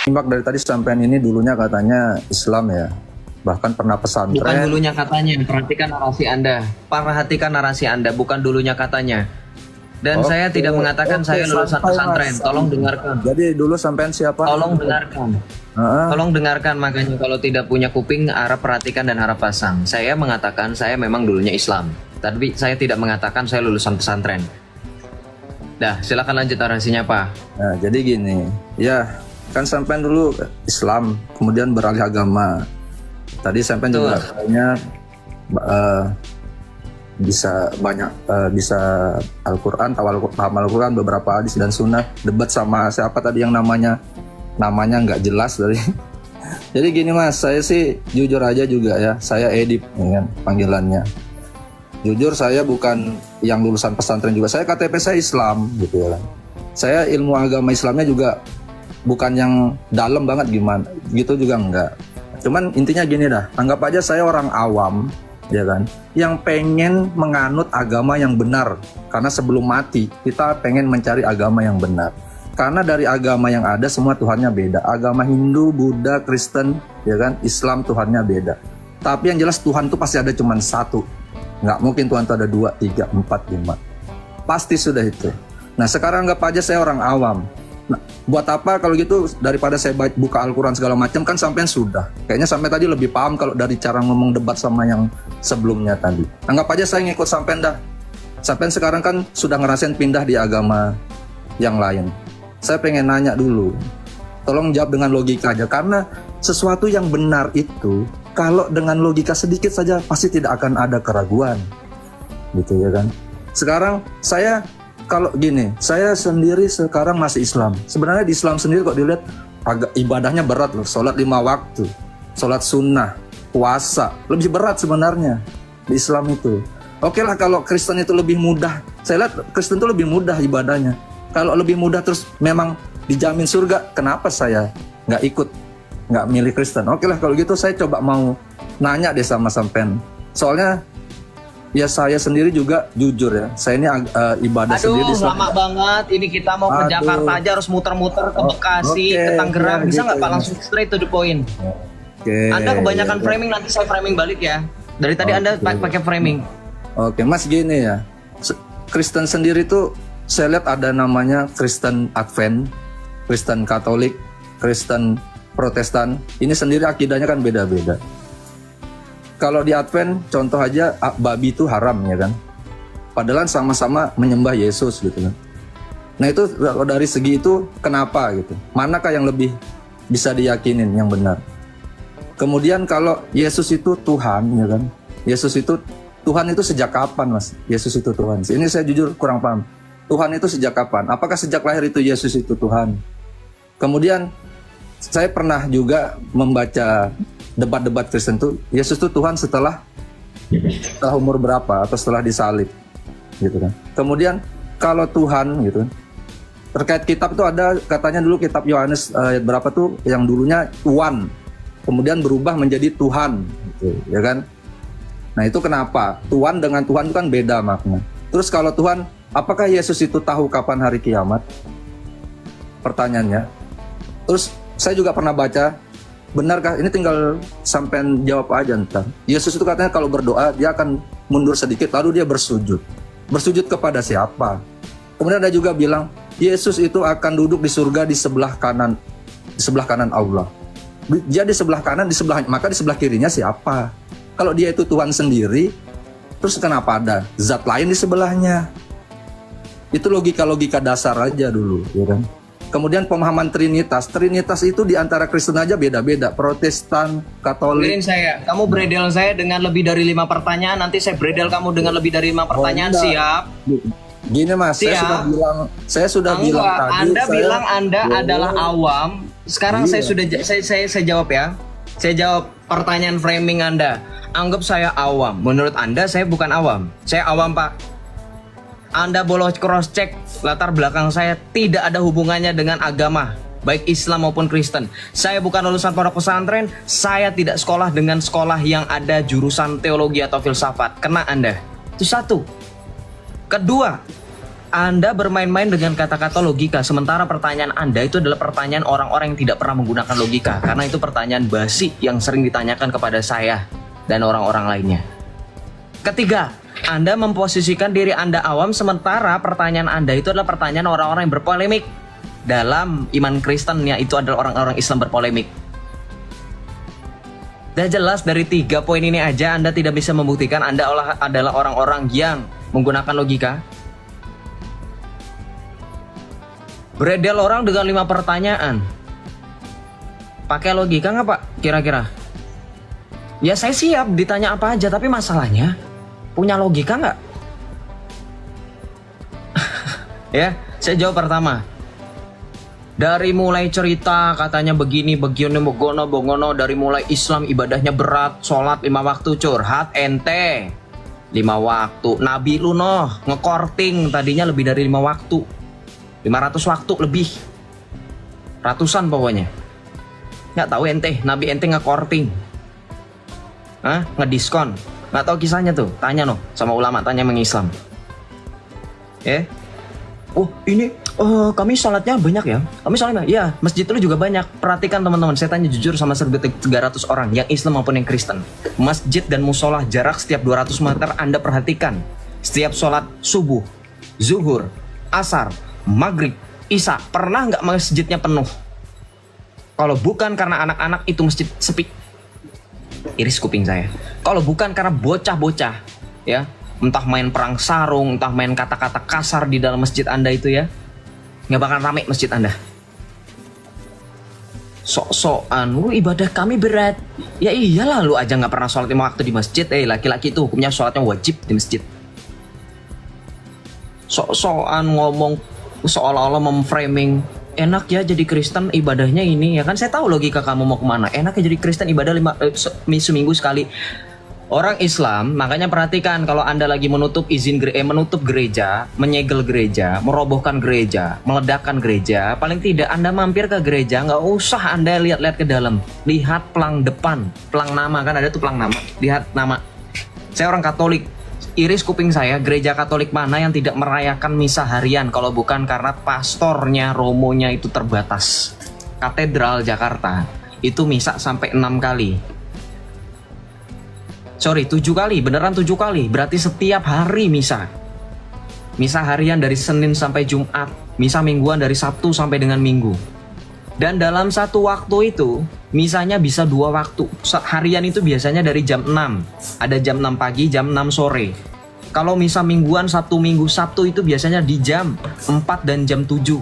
Simak dari tadi sampean ini dulunya katanya Islam ya, bahkan pernah pesantren. Bukan dulunya katanya, perhatikan narasi Anda. Perhatikan narasi Anda, bukan dulunya katanya. Dan saya tidak mengatakan saya lulusan pesantren. Tolong dengarkan. Jadi dulu sampean siapa? Tolong dengarkan. Tolong dengarkan, makanya kalau tidak punya kuping harap perhatikan dan harap pasang. Saya mengatakan saya memang dulunya Islam, tapi saya tidak mengatakan saya lulusan pesantren. Dah, silakan lanjut narasinya, Pak. Nah, jadi gini, ya kan sampean dulu Islam, kemudian beralih agama. Tadi sampean juga kayaknya bisa banyak bisa Al-Quran, paham Al-Quran, beberapa hadis dan sunnah. Debat sama siapa tadi yang namanya nggak jelas dari. Jadi gini Mas, saya sih jujur aja juga ya, saya Edip ya kan panggilannya. Jujur saya bukan yang lulusan pesantren juga, saya KTP saya Islam gitu ya kan. Saya ilmu agama Islamnya juga bukan yang dalam banget gimana, gitu juga enggak. Cuman intinya gini dah, anggap aja saya orang awam ya kan, yang pengen menganut agama yang benar. Karena sebelum mati kita pengen mencari agama yang benar. Karena dari agama yang ada semua Tuhannya beda. Agama Hindu, Buddha, Kristen, ya kan, Islam Tuhannya beda. Tapi yang jelas Tuhan tuh pasti ada cuma satu. Nggak mungkin Tuhan tuh ada 2, 3, 4, 5. Pasti sudah itu. Nah sekarang anggap aja saya orang awam. Nah, buat apa kalau gitu, daripada saya buka Al-Quran segala macam, kan sampean sudah. Kayaknya sampai tadi lebih paham kalau dari cara ngomong debat sama yang sebelumnya tadi. Anggap aja saya ngikut sampean dah. Sampean sekarang kan sudah ngerasain pindah di agama yang lain. Saya pengen nanya dulu, tolong jawab dengan logika aja. Karena sesuatu yang benar itu, kalau dengan logika sedikit saja pasti tidak akan ada keraguan. Gitu ya kan. Sekarang saya kalau gini, saya sendiri sekarang masih Islam. Sebenarnya di Islam sendiri kok dilihat agak ibadahnya berat loh. Sholat 5 waktu, sholat sunnah, puasa, lebih berat sebenarnya di Islam itu. Oke lah kalau Kristen itu lebih mudah. Saya lihat Kristen itu lebih mudah ibadahnya. Kalau lebih mudah terus memang dijamin surga, kenapa saya nggak ikut, nggak milih Kristen? Oke lah kalau gitu saya coba mau nanya deh sama sampean. Soalnya ya saya sendiri juga jujur ya, saya ini ibadah sendiri. Aduh, lama banget. Ini kita mau ke Jakarta aja harus muter-muter ke Bekasi, ke Tangerang. Bisa nggak Pak langsung straight to the point? Anda kebanyakan framing, nanti saya framing balik ya. Dari tadi Anda pakai framing. Oke, Mas gini ya. Kristen sendiri tuh saya lihat ada namanya Kristen Advent, Kristen Katolik, Kristen Protestan. Ini sendiri akidahnya kan beda-beda. Kalau di Advent, contoh aja babi itu haram ya kan. Padahal sama-sama menyembah Yesus gitu kan. Nah itu dari segi itu kenapa gitu? Manakah yang lebih bisa diyakinin yang benar? Kemudian kalau Yesus itu Tuhan ya kan. Tuhan itu sejak kapan Mas? Yesus itu Tuhan. Ini saya jujur kurang paham. Tuhan itu sejak kapan? Apakah sejak lahir itu Yesus itu Tuhan? Kemudian saya pernah juga membaca debat-debat Kristen tuh, Yesus itu Tuhan setelah umur berapa atau setelah disalib gitu kan. Kemudian kalau Tuhan gitu kan, terkait kitab itu ada katanya dulu kitab Yohanes ayat berapa tuh yang dulunya Tuhan, kemudian berubah menjadi Tuhan gitu, ya kan. Nah itu kenapa? Tuhan dengan Tuhan itu kan beda makna. Terus kalau Tuhan, apakah Yesus itu tahu kapan hari kiamat? Pertanyaannya. Terus saya juga pernah baca, benarkah, ini tinggal sampean jawab aja ntar. Yesus itu katanya kalau berdoa dia akan mundur sedikit lalu dia bersujud. Bersujud kepada siapa? Kemudian ada juga bilang Yesus itu akan duduk di surga di sebelah kanan Allah. Dia di sebelah kanan, maka di sebelah kirinya siapa? Kalau dia itu Tuhan sendiri, terus kenapa ada zat lain di sebelahnya? Itu logika-logika dasar aja dulu, ya kan? Kemudian pemahaman Trinitas itu di antara Kristen aja beda-beda. Protestan, Katolik. Kamu bredel saya dengan lebih dari 5 pertanyaan. Nanti saya bredel kamu dengan lebih dari 5 pertanyaan. Siap? Gini Mas, siap. saya sudah bilang tadi. Anda bilang Anda adalah awam. Sekarang saya jawab ya. Saya jawab pertanyaan framing Anda. Anggap saya awam. Menurut Anda saya bukan awam. Saya awam Pak. Anda boleh cross check latar belakang saya tidak ada hubungannya dengan agama, baik Islam maupun Kristen. Saya bukan lulusan pondok pesantren, saya tidak sekolah dengan sekolah yang ada jurusan teologi atau filsafat. Kena Anda. Itu satu. Kedua, Anda bermain-main dengan kata-kata logika, sementara pertanyaan Anda itu adalah pertanyaan orang-orang yang tidak pernah menggunakan logika, karena itu pertanyaan basi yang sering ditanyakan kepada saya dan orang-orang lainnya. Ketiga, Anda memposisikan diri Anda awam, sementara pertanyaan Anda itu adalah pertanyaan orang-orang yang berpolemik. Dalam iman Kristen, ya, itu adalah orang-orang Islam berpolemik. Udah jelas dari 3 poin ini aja Anda tidak bisa membuktikan Anda adalah orang-orang yang menggunakan logika. Beredel orang dengan 5 pertanyaan. Pakai logika nggak, Pak? Kira-kira? Ya saya siap ditanya apa aja, tapi masalahnya punya logika nggak? Ya, saya jawab pertama. Dari mulai cerita katanya begini, bogono, dari mulai Islam ibadahnya berat, sholat 5 waktu, curhat ente 5 waktu. Nabi lu ngekorting tadinya lebih dari 5 waktu. 500 waktu lebih, ratusan pokoknya. Nggak tahu ente, Nabi ente ngekorting, ngediskon, nggak tahu kisahnya tuh. Tanya sama ulama, tanya mengislam. Oh ini, kami sholatnya banyak ya. Kami sholatnya, ya masjid lu juga banyak. Perhatikan teman-teman, saya tanya jujur sama 1.300 orang, yang Islam maupun yang Kristen. Masjid dan musola jarak setiap 200 meter Anda perhatikan. Setiap sholat subuh, zuhur, asar, maghrib, isya, pernah nggak masjidnya penuh? Kalau bukan karena anak-anak, itu masjid sepi. Iris kuping saya. Kalau bukan karena bocah-bocah, ya, entah main perang sarung, entah main kata-kata kasar di dalam masjid Anda itu, ya, nggak bakal rame masjid Anda. Sok-sokan, lu ibadah kami berat. Ya iyalah, lu aja nggak pernah sholat 5 waktu di masjid. Laki-laki itu hukumnya sholatnya wajib di masjid. Sok-sokan ngomong seolah-olah memframing, enak ya jadi Kristen ibadahnya ini, ya kan saya tahu logika kamu mau kemana. Enak ya jadi Kristen ibadah seminggu sekali. Orang Islam, makanya perhatikan kalau Anda lagi menutup gereja, menyegel gereja, merobohkan gereja, meledakkan gereja, paling tidak Anda mampir ke gereja, nggak usah Anda lihat-lihat ke dalam, lihat pelang depan, pelang nama, kan ada tuh pelang nama, lihat nama. Saya orang Katolik. Iris kuping saya, gereja Katolik mana yang tidak merayakan misa harian kalau bukan karena pastornya, romonya itu terbatas. Katedral Jakarta itu misa sampai 6 kali. 7 kali, beneran 7 kali. Berarti setiap hari misa. Misa harian dari Senin sampai Jumat, misa mingguan dari Sabtu sampai dengan Minggu. Dan dalam satu waktu itu, misanya bisa 2 waktu. Harian itu biasanya dari jam 6. Ada jam 6 pagi, jam 6 sore. Kalau misa mingguan, Sabtu, Minggu, Sabtu itu biasanya di jam 4 dan jam 7.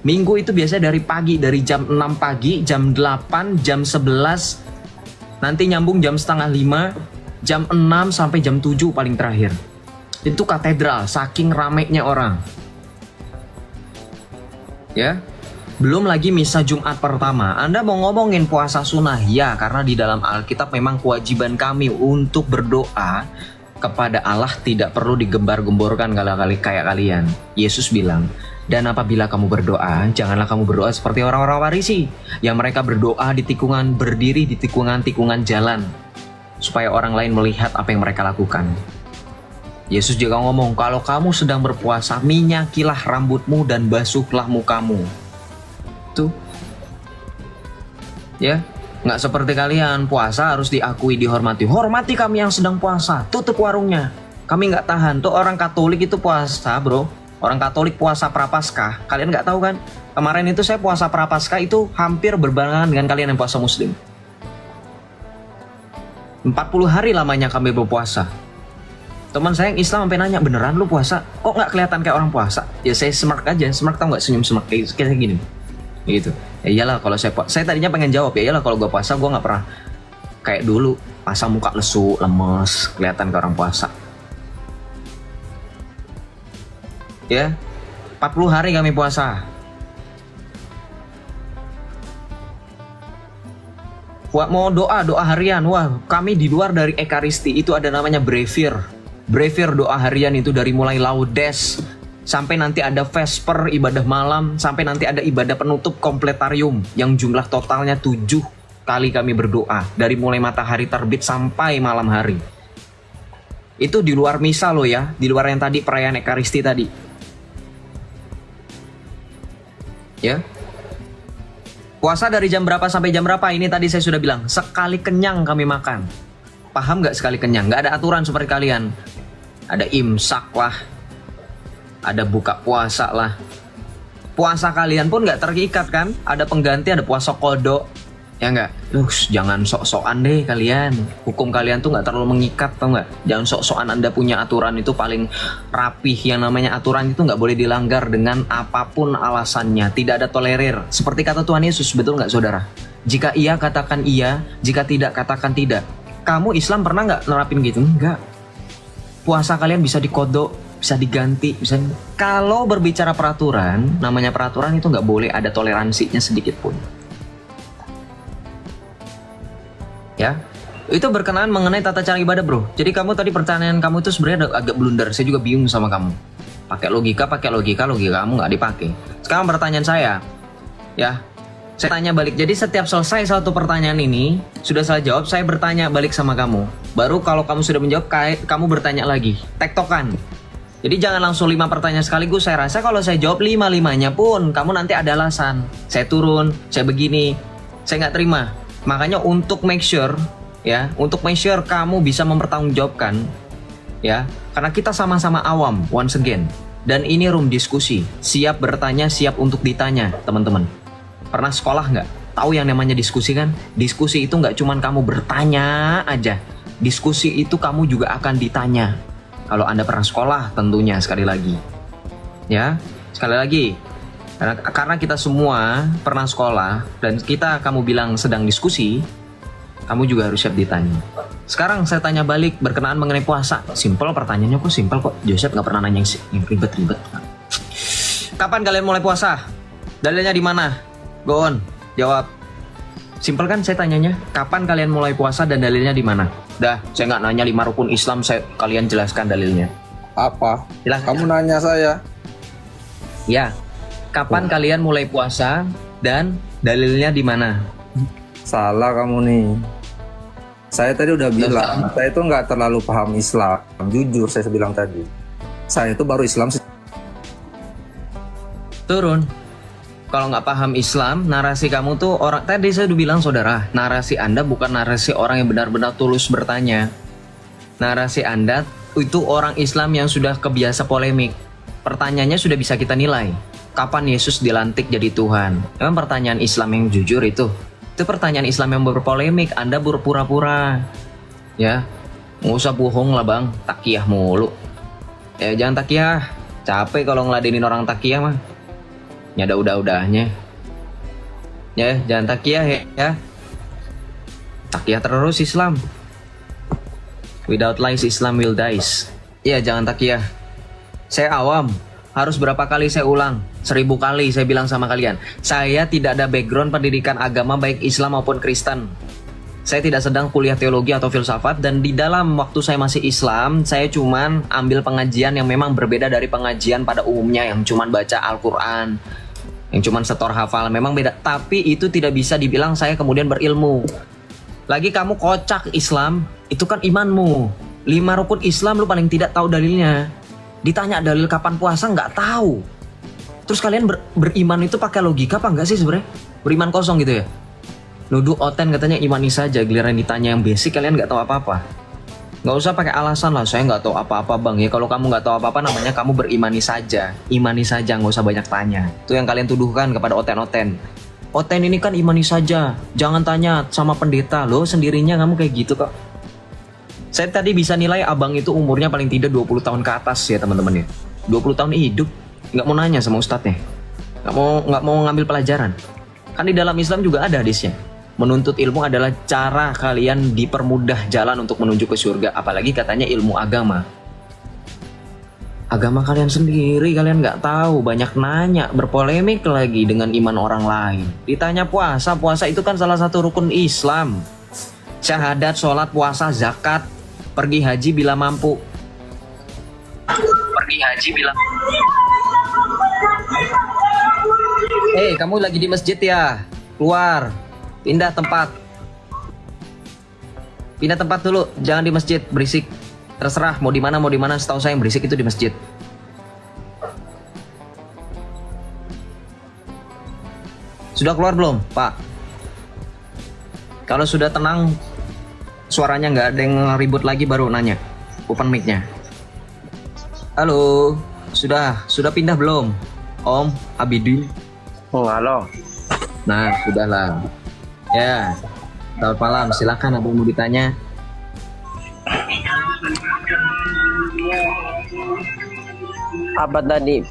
Minggu itu biasanya dari pagi, dari jam 6 pagi, jam 8, jam 11. Nanti nyambung jam setengah 5, jam 6 sampai jam 7 paling terakhir. Itu katedral, saking ramainya orang. Ya. Belum lagi misa Jumat pertama. Anda mau ngomongin puasa sunnah? Ya, karena di dalam Alkitab memang kewajiban kami untuk berdoa kepada Allah tidak perlu digembar-gemborkan kayak kalian. Yesus bilang, dan apabila kamu berdoa, janganlah kamu berdoa seperti orang-orang Farisi, yang mereka berdoa di tikungan, berdiri di tikungan-tikungan jalan, supaya orang lain melihat apa yang mereka lakukan. Yesus juga ngomong, kalau kamu sedang berpuasa, minyakilah rambutmu dan basuhlah mukamu. Tuh, ya, nggak seperti kalian puasa harus diakui, dihormati. Hormati kami yang sedang puasa, tutup warungnya, kami nggak tahan. Tuh orang Katolik itu puasa, bro. Orang Katolik puasa Prapaskah. Kalian nggak tahu kan? Kemarin itu saya puasa Prapaskah itu hampir berbarengan dengan kalian yang puasa Muslim. 40 hari lamanya kami berpuasa. Teman saya yang Islam sampai nanya, beneran lu puasa? Kok nggak kelihatan kayak orang puasa? Ya saya smirk aja, smirk, tau nggak, senyum smirk kayak gini. Gitu. Ya iyalah kalau saya tadinya pengen jawab, ya iyalah kalau gue puasa gue nggak pernah kayak dulu pasang muka lesu, lemes, kelihatan ke orang puasa. Ya, 40 hari kami puasa. Mau doa harian, wah kami di luar dari Ekaristi itu ada namanya brevir. Brevir doa harian itu dari mulai laudes sampai nanti ada vesper ibadah malam, sampai nanti ada ibadah penutup kompletarium yang jumlah totalnya 7 kali kami berdoa dari mulai matahari terbit sampai malam hari. Itu di luar misa loh ya, di luar yang tadi perayaan Ekaristi tadi. Ya. Puasa dari jam berapa sampai jam berapa? Ini tadi saya sudah bilang, sekali kenyang kami makan. Paham nggak sekali kenyang? Nggak ada aturan seperti kalian. Ada imsak lah, ada buka puasa lah. Puasa kalian pun nggak terikat kan? Ada pengganti, ada puasa kodok. Ya nggak? Jangan sok-sokan deh kalian. Hukum kalian tuh nggak terlalu mengikat, tau nggak? Jangan sok-sokan Anda punya aturan itu paling rapih. Yang namanya aturan itu nggak boleh dilanggar dengan apapun alasannya. Tidak ada tolerir. Seperti kata Tuhan Yesus, betul nggak saudara? Jika iya katakan iya, jika tidak katakan tidak. Kamu Islam pernah nggak nerapin gitu? Nggak. Puasa kalian bisa dikodok, bisa diganti, bisa. Kalau berbicara peraturan, namanya peraturan itu nggak boleh ada toleransinya sedikit pun. Ya, itu berkenaan mengenai tata cara ibadah, bro. Jadi kamu tadi pertanyaan kamu itu sebenarnya agak blunder. Saya juga bingung sama kamu. Pakai logika kamu nggak dipakai. Sekarang pertanyaan saya, ya, saya tanya balik. Jadi setiap selesai satu pertanyaan ini sudah saya jawab, saya bertanya balik sama kamu. Baru kalau kamu sudah menjawab, kamu bertanya lagi. Tektokan. Jadi jangan langsung 5 pertanyaan sekaligus. Saya rasa kalau saya jawab 5-5-nya pun, kamu nanti ada alasan. Saya turun, saya begini, saya nggak terima. Makanya untuk make sure, ya, untuk make sure kamu bisa mempertanggungjawabkan, ya, karena kita sama-sama awam, once again. Dan ini room diskusi, siap bertanya, siap untuk ditanya, teman-teman. Pernah sekolah nggak? Tahu yang namanya diskusi kan? Diskusi itu nggak cuman kamu bertanya aja. Diskusi itu kamu juga akan ditanya. Kalau Anda pernah sekolah tentunya, sekali lagi. Ya, sekali lagi. Karena kita semua pernah sekolah dan kamu bilang sedang diskusi, kamu juga harus siap ditanya. Sekarang saya tanya balik berkenaan mengenai puasa. Simple pertanyaannya, kok simple kok. Joseph nggak pernah nanya yang ribet-ribet. Kapan kalian mulai puasa? Dalilnya di mana? Go on, jawab. Simple kan saya tanyanya. Kapan kalian mulai puasa dan dalilnya di mana? Dah, saya nggak nanya 5 rukun Islam, kalian jelaskan dalilnya. Apa? Jelaskan. Kamu nanya saya. Ya. Kapan kalian mulai puasa dan dalilnya di mana? Salah kamu nih. Saya tadi udah bilang, saya itu nggak terlalu paham Islam. Jujur saya bilang tadi. Saya itu baru Islam. Turun. Kalau nggak paham Islam, narasi kamu tuh orang. Tadi saya udah bilang saudara, narasi Anda bukan narasi orang yang benar-benar tulus bertanya. Narasi Anda itu orang Islam yang sudah kebiasa polemik. Pertanyaannya sudah bisa kita nilai. Kapan Yesus dilantik jadi Tuhan? Memang pertanyaan Islam yang jujur itu. Itu pertanyaan Islam yang berpolemik. Anda berpura-pura. Ya, nggak usah bohong lah bang. Takiyah mulu. Ya jangan takiyah. Capek kalau ngeladenin orang takiyah mah. Nyada udah-udahnya. Ya, jangan takiyah ya. Takiyah terus Islam. Without lies Islam will dies. Ya, jangan takiyah. Saya awam. Harus berapa kali saya ulang? 1000 kali saya bilang sama kalian. Saya tidak ada background pendidikan agama baik Islam maupun Kristen. Saya tidak sedang kuliah teologi atau filsafat. Dan di dalam waktu saya masih Islam, saya cuman ambil pengajian yang memang berbeda dari pengajian pada umumnya. Yang cuman baca Al-Quran, yang cuman setor hafal. Memang beda. Tapi itu tidak bisa dibilang saya kemudian berilmu. Lagi kamu kocak Islam, itu kan imanmu. 5 rukun Islam lu paling tidak tahu dalilnya. Ditanya dalil kapan puasa nggak tahu. Terus kalian beriman itu pakai logika apa enggak sih sebenarnya? Beriman kosong gitu ya? Nuduh Oten katanya imani saja, giliran ditanya yang basic kalian nggak tahu apa-apa. Nggak usah pakai alasan lah, saya nggak tahu apa-apa bang. Ya kalau kamu nggak tahu apa-apa namanya kamu berimani saja. Imani saja, nggak usah banyak tanya. Itu yang kalian tuduhkan kepada Oten-Oten. Oten ini kan imani saja, jangan tanya sama pendeta. Loh sendirinya kamu kayak gitu kok. Saya tadi bisa nilai abang itu umurnya paling tidak 20 tahun ke atas ya teman-teman ya. 20 tahun hidup, nggak mau nanya sama ustadznya. Nggak mau ngambil pelajaran. Kan di dalam Islam juga ada hadisnya. Menuntut ilmu adalah cara kalian dipermudah jalan untuk menuju ke surga. Apalagi katanya ilmu agama. Agama kalian sendiri kalian nggak tahu. Banyak nanya, berpolemik lagi dengan iman orang lain. Ditanya puasa itu kan salah satu rukun Islam. Syahadat, sholat, puasa, zakat. Pergi haji bila mampu. Kamu lagi di masjid ya? Keluar. Pindah tempat dulu. Jangan di masjid, berisik. Terserah mau di mana. Setahu saya yang berisik itu di masjid. Sudah keluar belum, Pak? Kalau sudah tenang, suaranya nggak ada yang ribut lagi, baru nanya. Open mic-nya. Halo, sudah pindah belum, Om Abidin? Oh, halo. Nah, sudahlah. Ya, selamat malam. Silakan, apa yang mau ditanya? Apa tadi?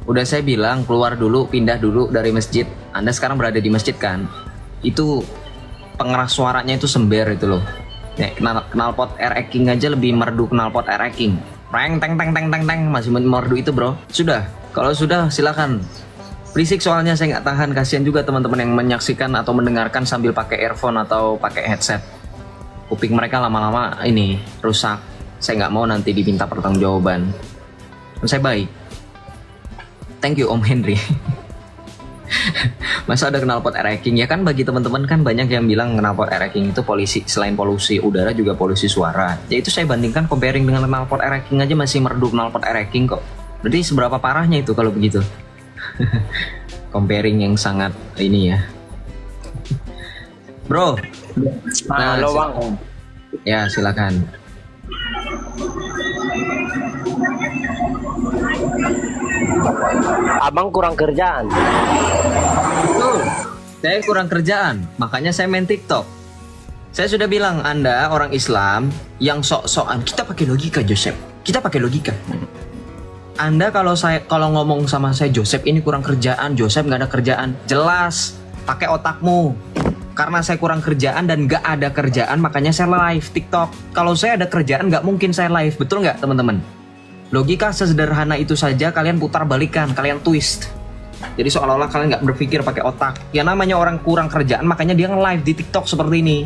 Udah saya bilang keluar dulu, pindah dulu dari masjid. Anda sekarang berada di masjid kan? Itu pengeras suaranya itu sember itu loh. Ya, knalpot RX King aja lebih merdu knalpot RX King. Reng teng teng teng teng teng masih merdu itu, bro. Sudah. Kalau sudah silakan. Berisik soalnya saya nggak tahan, kasihan juga teman-teman yang menyaksikan atau mendengarkan sambil pakai earphone atau pakai headset. Kuping mereka lama-lama ini rusak. Saya nggak mau nanti diminta pertanggungjawaban. Saya baik. Thank you Om Henry. Masa ada knalpot RX King? Ya kan bagi teman-teman kan banyak yang bilang knalpot RX King itu polisi, selain polusi udara juga polusi suara. Ya itu saya bandingkan comparing dengan knalpot RX King aja masih merdu knalpot RX King kok. Berarti seberapa parahnya itu kalau begitu? Comparing yang sangat ini ya. Bro. Nah, Halo Bang. Ya silakan. Abang kurang kerjaan. Betul. Saya kurang kerjaan, makanya saya main TikTok. Saya sudah bilang Anda orang Islam yang sok-sokan. Kita pakai logika, Joseph. Kita pakai logika. Anda kalau ngomong sama saya, Joseph ini kurang kerjaan, Joseph nggak ada kerjaan, jelas pakai otakmu. Karena saya kurang kerjaan dan nggak ada kerjaan, makanya saya live TikTok. Kalau saya ada kerjaan, nggak mungkin saya live, betul nggak teman-teman? Logika sesederhana itu saja kalian putar balikan, kalian twist. Jadi seolah-olah kalian nggak berpikir pakai otak. Ya namanya orang kurang kerjaan, makanya dia nge-live di TikTok seperti ini.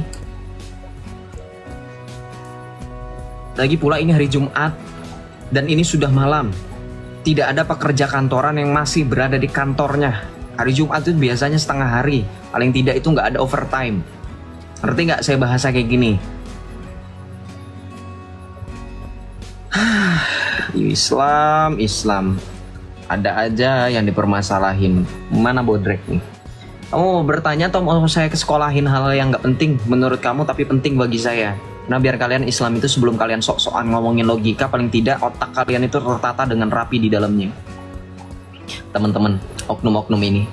Lagi pula ini hari Jumat dan ini sudah malam. Tidak ada pekerja kantoran yang masih berada di kantornya. Hari Jumat itu biasanya setengah hari. Paling tidak itu nggak ada overtime. Ngerti nggak saya bahasa kayak gini? Islam. Ada aja yang dipermasalahin. Mana bodrek nih? Kamu bertanya atau mau saya kesekolahin hal yang nggak penting menurut kamu tapi penting bagi saya? Nah biar kalian Islam itu sebelum kalian sok-sokan ngomongin logika, paling tidak otak kalian itu tertata dengan rapi di dalamnya. Teman-teman, oknum-oknum ini